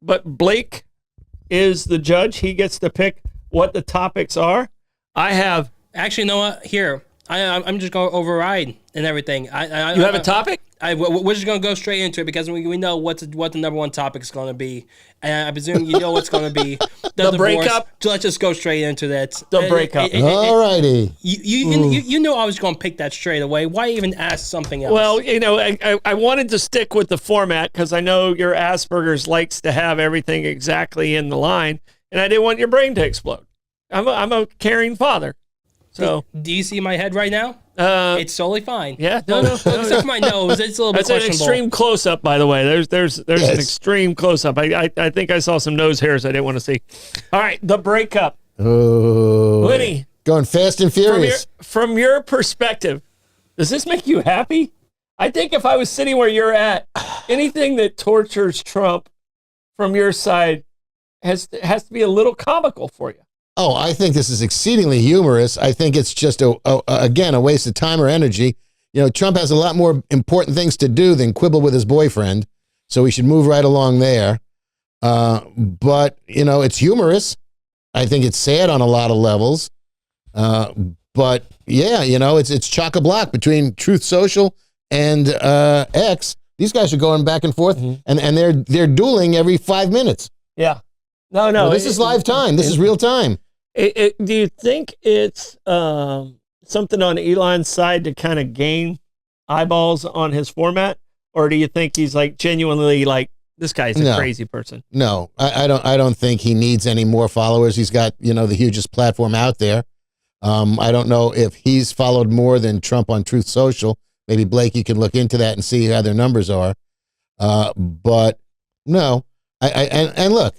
but Blake is the judge. He gets to pick what the topics are. I have... Actually, you know what? Here, I'm just going to override and everything. You have a topic? We're just going to go straight into it because we know what the number one topic is going to be. And I presume you know what's going to be. The breakup? So let's just go straight into that. The breakup. All righty. You knew I was going to pick that straight away. Why even ask something else? Well, I wanted to stick with the format because I know your Asperger's likes to have everything exactly in the line, and I didn't want your brain to explode. I'm a caring father. So, do you see my head right now? It's totally fine. Yeah, except for my nose, it's a little bit questionable. That's an extreme close up, by the way. There's an extreme close up. I think I saw some nose hairs I didn't want to see. All right, the breakup. Oh, Lenny, going fast and furious. From your perspective, does this make you happy? I think if I was sitting where you're at, anything that tortures Trump from your side has to be a little comical for you. Oh, I think this is exceedingly humorous. I think it's just, again, a waste of time or energy. Trump has a lot more important things to do than quibble with his boyfriend, so we should move right along there. But, it's humorous. I think it's sad on a lot of levels. But, yeah, it's chock-a-block between Truth Social and X. These guys are going back and forth, and they're dueling every 5 minutes. Yeah. No. Well, this is live time. This is real time. Do you think it's something on Elon's side to kind of gain eyeballs on his format, or do you think he's like genuinely like this guy's a crazy person? No, I don't think he needs any more followers. He's got the hugest platform out there. I don't know if he's followed more than Trump on Truth Social. Maybe Blake, you can look into that and see how their numbers are. But no, and look,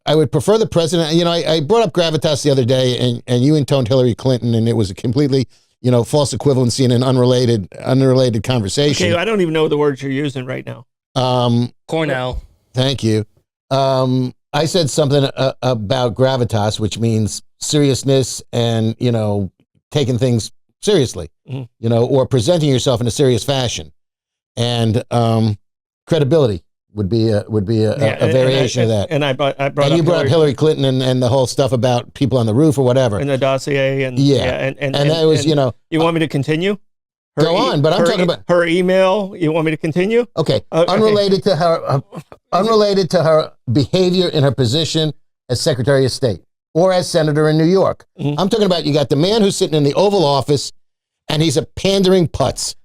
I would prefer the president. I brought up gravitas the other day, and you intoned Hillary Clinton, and it was a completely, false equivalency in an unrelated conversation. Okay, I don't even know the words you're using right now. Cornell. Thank you. I said something about gravitas, which means seriousness and, taking things seriously, or presenting yourself in a serious fashion, and credibility would be a variation of that. And I brought you brought up Hillary Clinton and the whole stuff about people on the roof or whatever. And the dossier. And that was, you want me to continue? Go on, but I'm talking about her email. You want me to continue? Okay. Unrelated to her behavior in her position as Secretary of State or as Senator in New York. I'm talking about, you got the man who's sitting in the Oval Office and he's a pandering putz.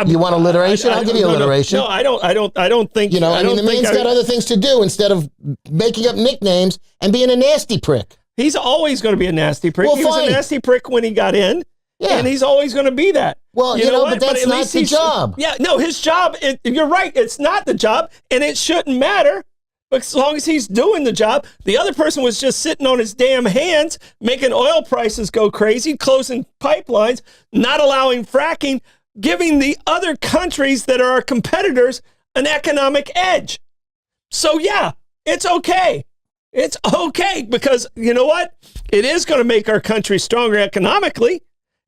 You want alliteration? I'll give you alliteration. No, I don't think. The man's got other things to do instead of making up nicknames and being a nasty prick. He's always going to be a nasty prick. Well, he was a nasty prick when he got in, and he's always going to be that. Well, but that's not the job. Yeah, no, his job, you're right, it's not the job, and it shouldn't matter. But as long as he's doing the job, the other person was just sitting on his damn hands, making oil prices go crazy, closing pipelines, not allowing fracking, giving the other countries that are our competitors an economic edge. So yeah, it's okay. It's okay because you know what? It is going to make our country stronger economically.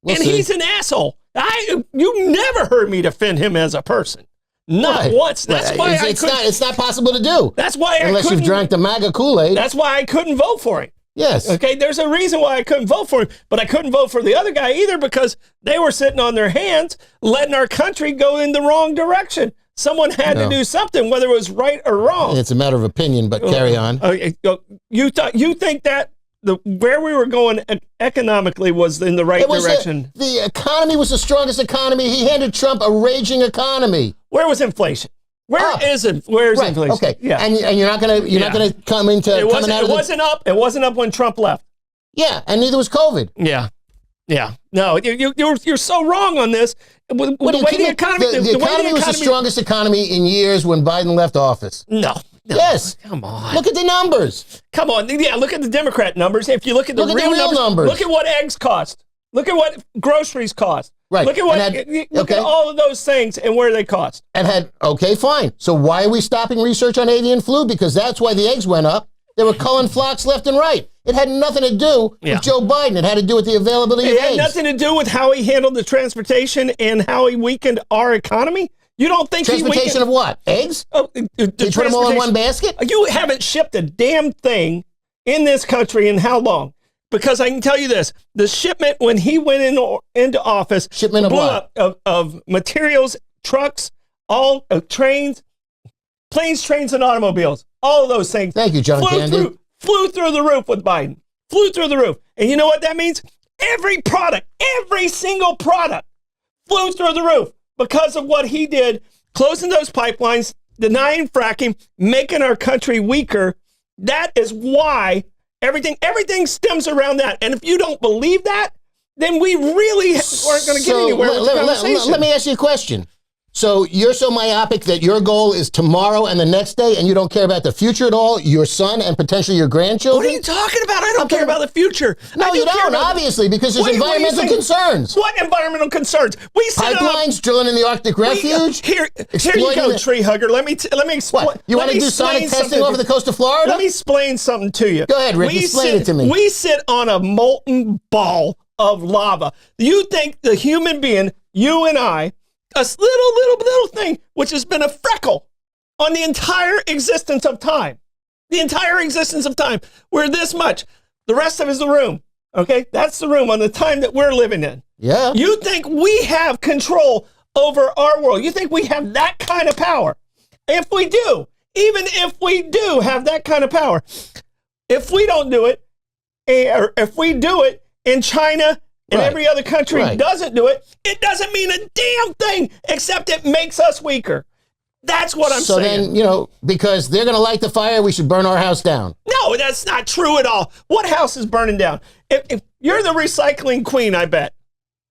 He's an asshole. You never heard me defend him as a person. Not once. That's why it's not possible to do. That's why unless you've drank the MAGA Kool-Aid. That's why I couldn't vote for him. Yes. Okay, there's a reason why I couldn't vote for him, but I couldn't vote for the other guy either because they were sitting on their hands, letting our country go in the wrong direction. Someone had to do something, whether it was right or wrong. It's a matter of opinion, but carry on. You think that where we were going economically was in the right direction? The economy was the strongest economy. He handed Trump a raging economy. Where was inflation? Where is inflation? Okay. Yeah. And you're not gonna come into it wasn't up. It wasn't up when Trump left. Yeah, and neither was COVID. Yeah. No, you're so wrong on this. The economy was the strongest economy in years when Biden left office. No. Yes. Come on. Look at the numbers. Come on. Yeah, look at the Democrat numbers. If you look at the real numbers, look at what eggs cost. Look at what groceries cost. Right. Look at all of those things and where they cost. Okay, fine. So why are we stopping research on avian flu? Because that's why the eggs went up. They were culling flocks left and right. It had nothing to do with Joe Biden. It had to do with the availability of eggs. It had nothing to do with how he handled the transportation and how he weakened our economy. You don't think Transportation of what? Eggs? the You put them all in one basket? You haven't shipped a damn thing in this country in how long? Because I can tell you this, the shipment when he went into office, Shipment of blew what? up of materials, trucks, all trains, planes, trains, and automobiles, all of those things. Thank you, John Candy. Flew through the roof with Biden. Flew through the roof. And you know what that means? Every single product flew through the roof because of what he did, closing those pipelines, denying fracking, making our country weaker. That is why everything stems around that. And if you don't believe that, then we really aren't going to get anywhere with the conversation. Let me ask you a question. So you're so myopic that your goal is tomorrow and the next day, and you don't care about the future at all, your son and potentially your grandchildren? What are you talking about? I don't care about the future. No, you don't, obviously, because there's environmental concerns. What environmental concerns? We set pipelines, drilling in the Arctic refuge. Here you go, tree hugger. Let me explain. What? You want to do sonic testing off of the coast of Florida? Let me explain something to you. Go ahead, Rick. Explain it to me. We sit on a molten ball of lava. You think the human being, you and I, a little thing, which has been a freckle on the entire existence of time. The entire existence of time. We're this much. The rest of it is the room. Okay? That's the room on the time that we're living in. Yeah. You think we have control over our world. You think we have that kind of power. If we do, even if we do have that kind of power, if we don't do it, or if we do it in China and every other country doesn't do it, it doesn't mean a damn thing, except it makes us weaker. That's what I'm saying. So then, because they're going to light the fire, we should burn our house down. No, that's not true at all. What house is burning down? If you're the recycling queen, I bet.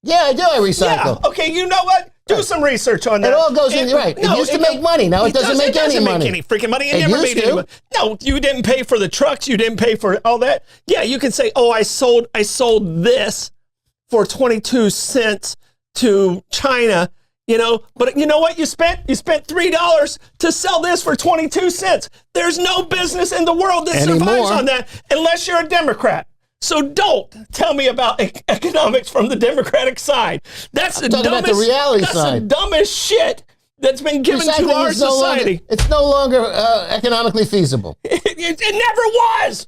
Yeah, I do. I recycle. Yeah, okay, you know what? Do some research on that. It all goes in, right. It used to make money. Now it doesn't make any money. It doesn't make any freaking money. It never made any money. No, you didn't pay for the trucks. You didn't pay for all that. Yeah, you can say, oh, I sold this for 22 cents to China, but you know what you spent? You spent $3 to sell this for 22 cents. There's no business in the world that survives on that unless you're a Democrat. So don't tell me about economics from the Democratic side. That's the dumbest, about the reality that's side. the dumbest shit that's been given to our society. It's no longer economically feasible. It never was.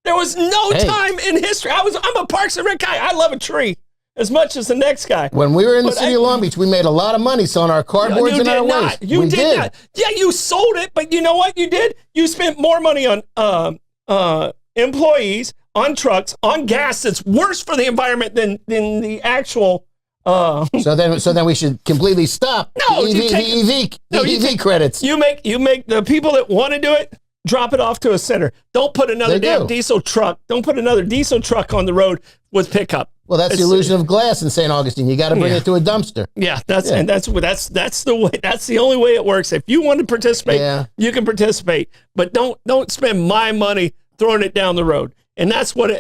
There was no time in history. I'm a Parks and Rec guy. I love a tree as much as the next guy. When we were in the city of Long Beach, we made a lot of money selling our cardboards and our waste. You did not. Yeah, you sold it, but you know what you did? You spent more money on employees, on trucks, on gas that's worse for the environment than the actual. So then we should completely stop the EV credits. You make the people that want to do it, drop it off to a center. Don't put another diesel truck. Don't put another diesel truck on the road with pickup. Well, that's the illusion of glass in St. Augustine. You got to bring it to a dumpster. Yeah, that's the way. That's the only way it works. If you want to participate, you can participate, but don't spend my money throwing it down the road. And that's what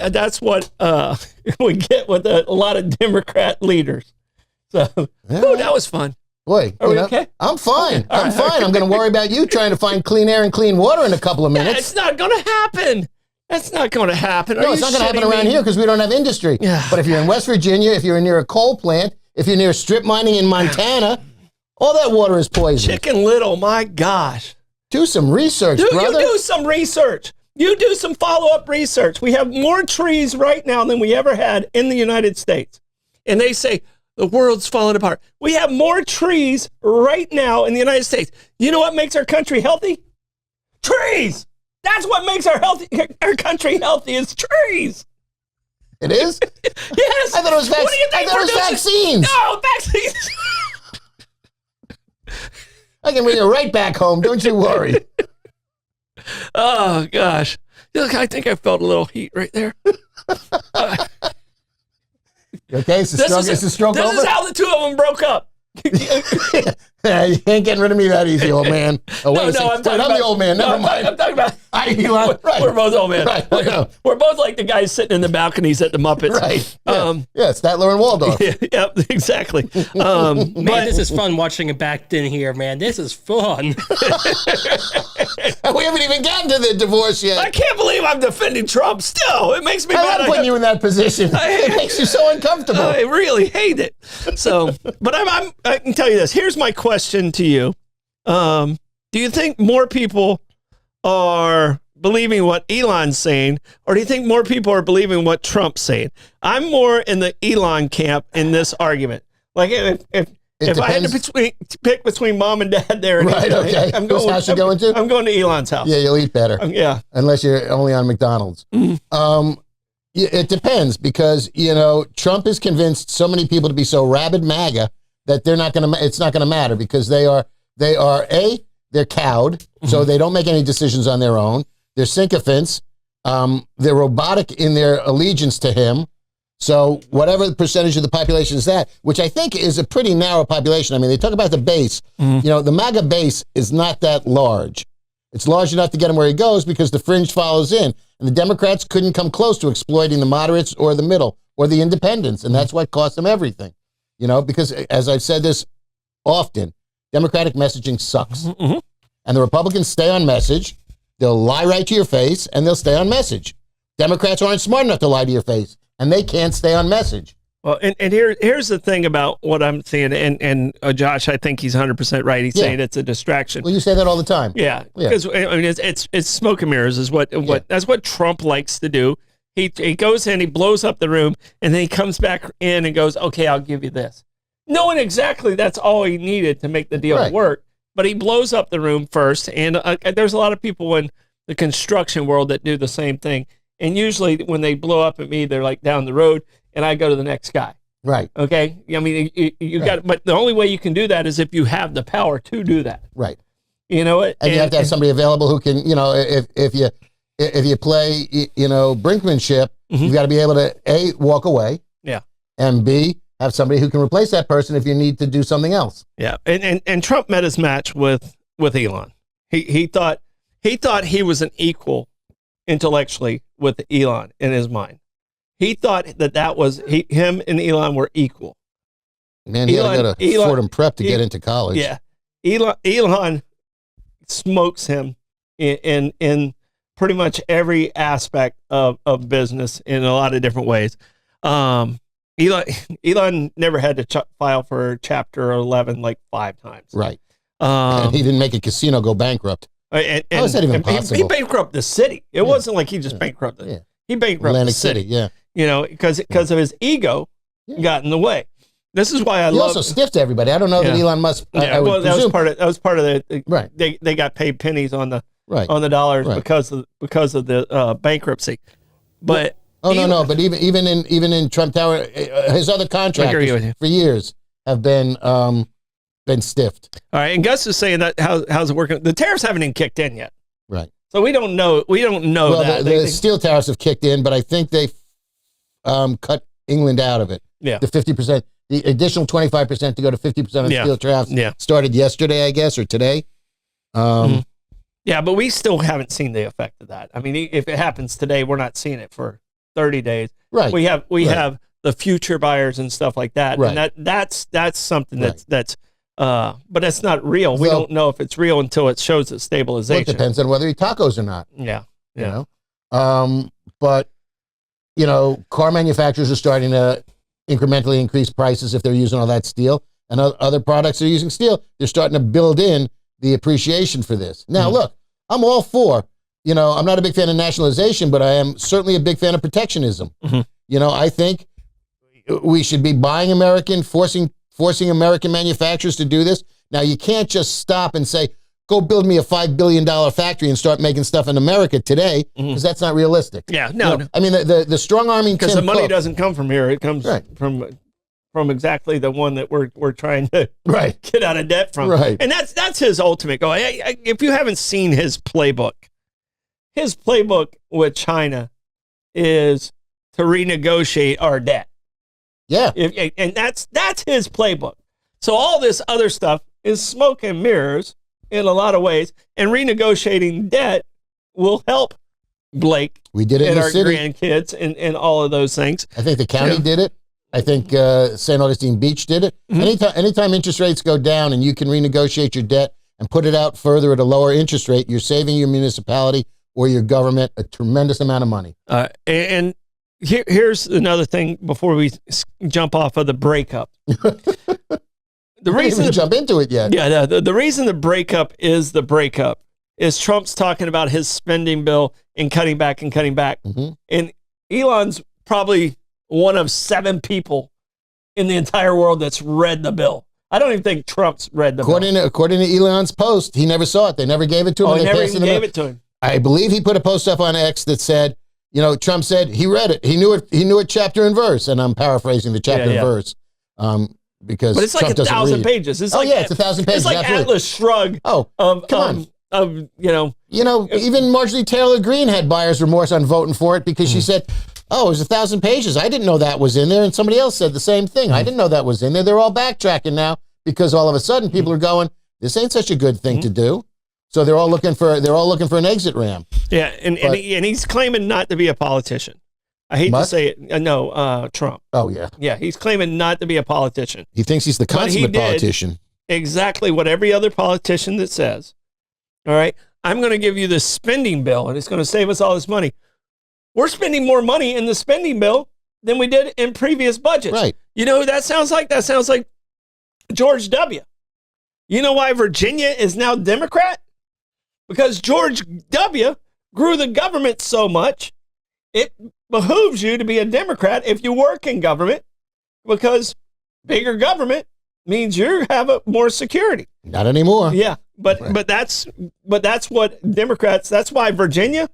we get with a lot of Democrat leaders. So, that was fun. Boy, are we okay? I'm fine. Okay. I'm fine. Okay. I'm going to worry about you trying to find clean air and clean water in a couple of minutes. It's not going to happen. That's not going to happen. No, it's not going to happen around here because we don't have industry. Yeah. But if you're in West Virginia, if you're near a coal plant, if you're near strip mining in Montana, all that water is poison. Chicken Little, my gosh. Do some research, brother. You do some research. You do some follow-up research. We have more trees right now than we ever had in the United States. And they say, the world's falling apart. We have more trees right now in the United States. You know what makes our country healthy? Trees! That's what makes our country healthy is trees. It is? Yes. I thought it was, vaccines. No, vaccines. I can bring you right back home. Don't you worry. Oh, gosh. Look, I think I felt a little heat right there. Okay, is the stroke over? This is how the two of them broke up. You ain't getting rid of me that easy, old man. Oh, I'm the old man. Never mind. I'm talking about. Elon. Right. We're both old men. Right. We're both like the guys sitting in the balconies at the Muppets. Right. Statler and Waldorf. Yep, exactly. Man, this is fun watching it back in here, man. This is fun. We we haven't even gotten to the divorce yet. I can't believe I'm defending Trump still. It makes me I mad. love putting you in that position. It makes you so uncomfortable. I really hate it. So, but I can tell you this. Here's my question to you. Do you think more people are believing what Elon's saying, or do you think more people are believing what Trump's saying? I'm more in the Elon camp in this argument. Like if I had to pick between mom and dad there, right? Okay. Whose house you going to? I'm going to Elon's house. Yeah, you'll eat better. Yeah, unless you're only on McDonald's. Mm-hmm. It depends because Trump has convinced so many people to be so rabid MAGA that they're not going to. It's not going to matter because they're cowed, so they don't make any decisions on their own. They're sycophants. They're robotic in their allegiance to him. So whatever the percentage of the population is that, which I think is a pretty narrow population. I mean, they talk about the base. The MAGA base is not that large. It's large enough to get him where he goes because the fringe follows in. And the Democrats couldn't come close to exploiting the moderates or the middle or the independents. And that's what cost them everything. Because as I've said this often, Democratic messaging sucks. Mm-hmm. And the Republicans stay on message. They'll lie right to your face and they'll stay on message. Democrats aren't smart enough to lie to your face. And they can't stay on message. Well, and here's the thing about what I'm seeing, and Josh, I think he's 100% right. He's saying it's a distraction. Well, you say that all the time. Yeah, because I mean, it's smoke and mirrors is what that's what Trump likes to do. He goes in, he blows up the room, and then he comes back in and goes, "Okay, I'll give you this," knowing exactly that's all he needed to make the deal work. But he blows up the room first, and there's a lot of people in the construction world that do the same thing. And usually when they blow up at me, they're like down the road and I go to the next guy. Right. Okay. I mean, you got, but the only way you can do that is if you have the power to do that. Right. You know what? And you have to have somebody available who can, if you play, brinkmanship, you've got to be able to A, walk away. Yeah. And B, have somebody who can replace that person if you need to do something else. Yeah. And Trump met his match with Elon. He thought he was an equal intellectually with Elon in his mind. He thought that was him and Elon were equal. Man, he had to go to Fordham Prep to get into college. Yeah. Elon smokes him in pretty much every aspect of business in a lot of different ways. Elon never had to file for Chapter 11 like 5 times. Right. And he didn't make a casino go bankrupt. How is that even possible? He bankrupted the city. It wasn't like he just bankrupted. Yeah. He bankrupted Atlantic the city. Yeah. Because of his ego got in the way. This is why he also stiffed everybody. I don't know that Elon Musk. That was part of the right. They got paid pennies on the dollars because of the bankruptcy. But but even in Trump Tower, his other contractors for years have been stiffed. All right, and Gus is saying that how's it working? The tariffs haven't even kicked in yet. Right. So we don't know. Well, that. The steel tariffs have kicked in, but I think they've cut England out of it. Yeah. The 50%, the additional 25% to go to 50% of steel tariffs started yesterday, I guess, or today. Yeah, but we still haven't seen the effect of that. I mean, if it happens today, we're not seeing it for 30 days. Right. We have the future buyers and stuff like that. Right. And that's something that's but that's not real. We don't know if it's real until it shows its stabilization. Well, it depends on whether he tacos or not. Yeah. But car manufacturers are starting to incrementally increase prices if they're using all that steel, and other products are using steel. They're starting to build in the appreciation for this. Now, look, I'm all for, I'm not a big fan of nationalization, but I am certainly a big fan of protectionism. I think we should be buying American, forcing American manufacturers to do this. Now, you can't just stop and say, go build me a $5 billion factory and start making stuff in America today, because that's not realistic. Yeah, no. I mean, the strong-arming because the money doesn't come from here. It comes from exactly the one that we're trying to get out of debt from. Right. And that's his ultimate goal. If you haven't seen his playbook with China is to renegotiate our debt. Yeah. And that's his playbook. So all this other stuff is smoke and mirrors in a lot of ways, and renegotiating debt will help Blake. We did it and in the our city. Grandkids and all of those things. I think the county did it. I think St. Augustine Beach did it. Anytime interest rates go down and you can renegotiate your debt and put it out further at a lower interest rate, you're saving your municipality or your government a tremendous amount of money. And here's another thing before we jump off of the breakup. The reason jump into it yet. Yeah, the reason the breakup is the breakup is Trump's talking about his spending bill and cutting back. Mm-hmm. And Elon's probably one of 7 people in the entire world that's read the bill. I don't even think Trump's read the bill. According to Elon's post, he never saw it. They never gave it to him. Oh, he never even gave it to him. I believe he put a post up on X that said, Trump said he read it. He knew it chapter and verse. And I'm paraphrasing the chapter and verse. Because but it's like Trump 1,000 pages. It's it's 1,000 pages. It's like absolutely. Atlas Shrugged. Oh, come on. Even Marjorie Taylor Greene had buyer's remorse on voting for it because she said, "Oh, it was 1,000 pages. I didn't know that was in there." And somebody else said the same thing. I didn't know that was in there. They're all backtracking now because all of a sudden people are going, "This ain't such a good thing to do." So they're all looking for an exit ramp. Yeah, and he's claiming not to be a politician. I hate to say it. No, Trump. Oh, yeah. Yeah, he's claiming not to be a politician. He thinks he's the consummate politician. Exactly what every other politician that says. All right, I'm going to give you this spending bill, and it's going to save us all this money. We're spending more money in the spending bill than we did in previous budgets. Right. You know who that sounds like? That sounds like George W. You know why Virginia is now Democrat? Because George W. grew the government so much, it behooves you to be a Democrat if you work in government, because bigger government means you have more security. Not anymore. Yeah, but that's what Democrats. That's why Virginia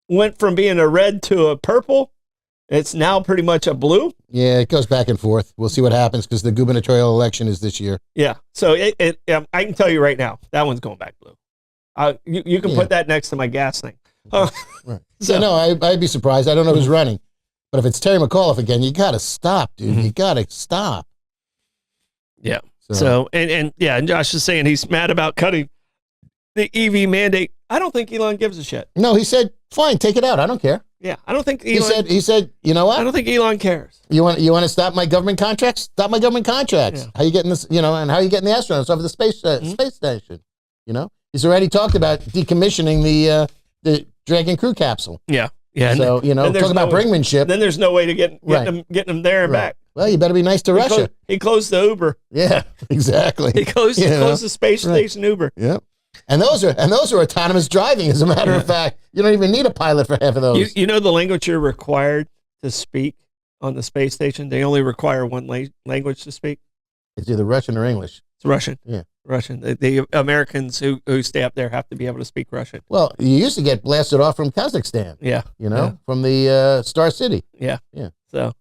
went from being a red to a purple. It's now pretty much a blue. Yeah, it goes back and forth. We'll see what happens because the gubernatorial election is this year. Yeah, so I can tell you right now that one's going back blue. You can put that next to my gas thing. Right. So no, I'd be surprised. I don't know who's running, but if it's Terry McAuliffe again, you got to stop, dude. You got to stop. Yeah. So and Josh is saying he's mad about cutting the EV mandate. I don't think Elon gives a shit. No, he said, "Fine, take it out. I don't care." Yeah, I don't think Elon. He said, you know what? I don't think Elon cares. You want to stop my government contracts? Stop my government contracts. Yeah. How you getting this? And how you getting the astronauts over the space station? He's already talked about decommissioning the Dragon crew capsule. Yeah. Yeah. So, talking about brinkmanship. Then there's no way to getting them there and back. Well, you better be nice to Russia. He closed the Uber. Yeah, exactly. He closed the space station Uber. Yeah. And those are autonomous driving, as a matter of fact. You don't even need a pilot for half of those. You know the language you're required to speak on the space station? They only require one language to speak. It's either Russian or English. It's Russian. Yeah. Russian. The Americans who stay up there have to be able to speak Russian. Well, you used to get blasted off from Kazakhstan. Yeah. From the Star City. Yeah. Yeah. So,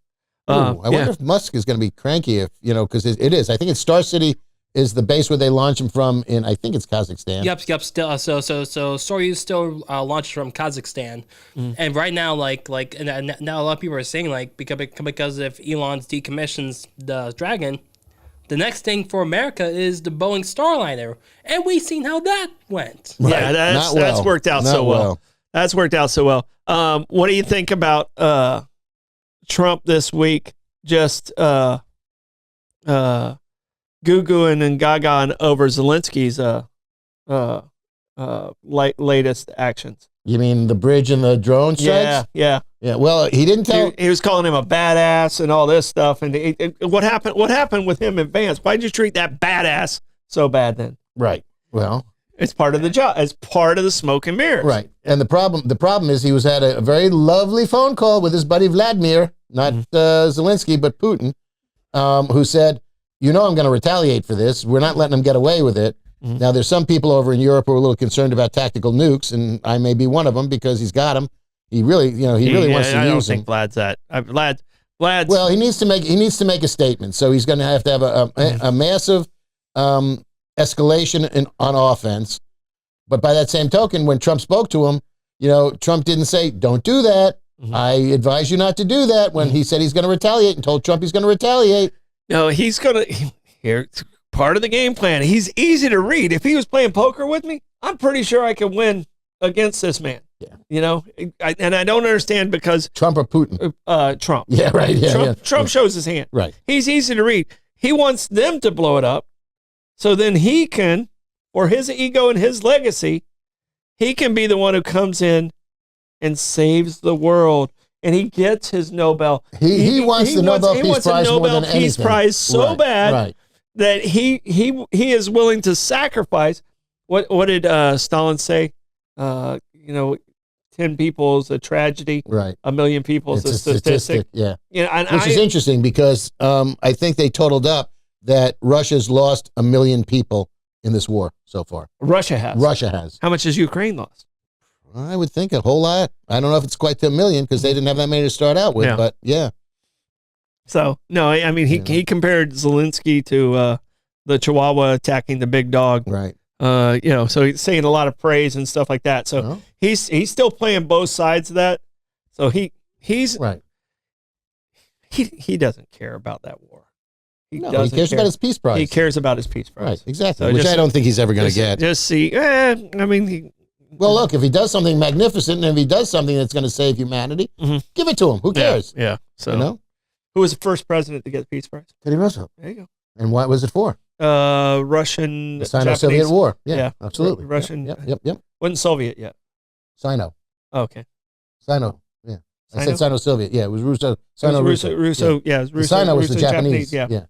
I wonder if Musk is going to be cranky because it is. I think it's Star City is the base where they launch him from I think it's Kazakhstan. Yep. Still, so Soyuz still launched from Kazakhstan, and right now, and now a lot of people are saying because if Elon's decommissions the Dragon, the next thing for America is the Boeing Starliner, and we've seen how that went. Right. Yeah, that's worked out so well. That's worked out so well. What do you think about Trump this week? Just goo-gooing and gaga over Zelensky's latest actions. You mean the bridge and the drone strikes? Yeah. Well, he didn't tell. He was calling him a badass and all this stuff. And what happened? What happened with him in Vance? Why'd you treat that badass so bad then? Right. Well, it's part of the job. It's part of the smoke and mirrors. Right. And the problem is he was at a very lovely phone call with his buddy Vladimir, not Zelensky, but Putin, who said, I'm going to retaliate for this. We're not letting him get away with it. Mm-hmm. Now, there's some people over in Europe who are a little concerned about tactical nukes, and I may be one of them because he's got them. He really wants to use them. I don't think Vlad's that. Vlad's. Well, he needs to make a statement. So he's going to have a massive escalation on offense. But by that same token, when Trump spoke to him, Trump didn't say, "Don't do that. Mm-hmm. I advise you not to do that." When he said he's going to retaliate and told Trump he's going to retaliate. No, he's going to. Here's part of the game plan. He's easy to read. If he was playing poker with me, I'm pretty sure I could win against this man. Yeah. And I don't understand because Trump or Putin? Trump. Yeah, right. Yeah, Trump shows his hand. Right. He's easy to read. He wants them to blow it up, so then he can for his ego and his legacy, he can be the one who comes in and saves the world. And he gets his Nobel. He wants the Nobel Peace Prize more than anything. Peace Prize so bad that he is willing to sacrifice. What did Stalin say? 10 people is a tragedy. Right. A million people is a statistic. Yeah. And which is interesting because I think they totaled up that Russia's lost 1 million people in this war so far. Russia has. How much has Ukraine lost? I would think a whole lot. I don't know if it's quite to 1 million because they didn't have that many to start out with, but yeah. So, no, I mean, he compared Zelensky to the Chihuahua attacking the big dog. Right. So he's saying a lot of praise and stuff like that. So he's still playing both sides of that. So he's right. He doesn't care about that war. He cares about his Peace Prize. He cares about his Peace Prize. Right, exactly. So which I don't think he's ever going to get. Just see, well, look, if he does something magnificent and if he does something that's going to save humanity, give it to him. Who cares? Yeah. So, who was the first president to get the Peace Prize? Teddy Roosevelt. There you go. And what was it for? Russian. The Sino-Soviet War. Yeah, absolutely. Russian. Yep. Wasn't Soviet yet. Sino. Oh, okay. Sino. Yeah. I said Sino-Soviet. Yeah, it was Russo. Sino-Russo. Russo. Yeah, it was Russo. Sino was the Japanese. Japanese. Yeah.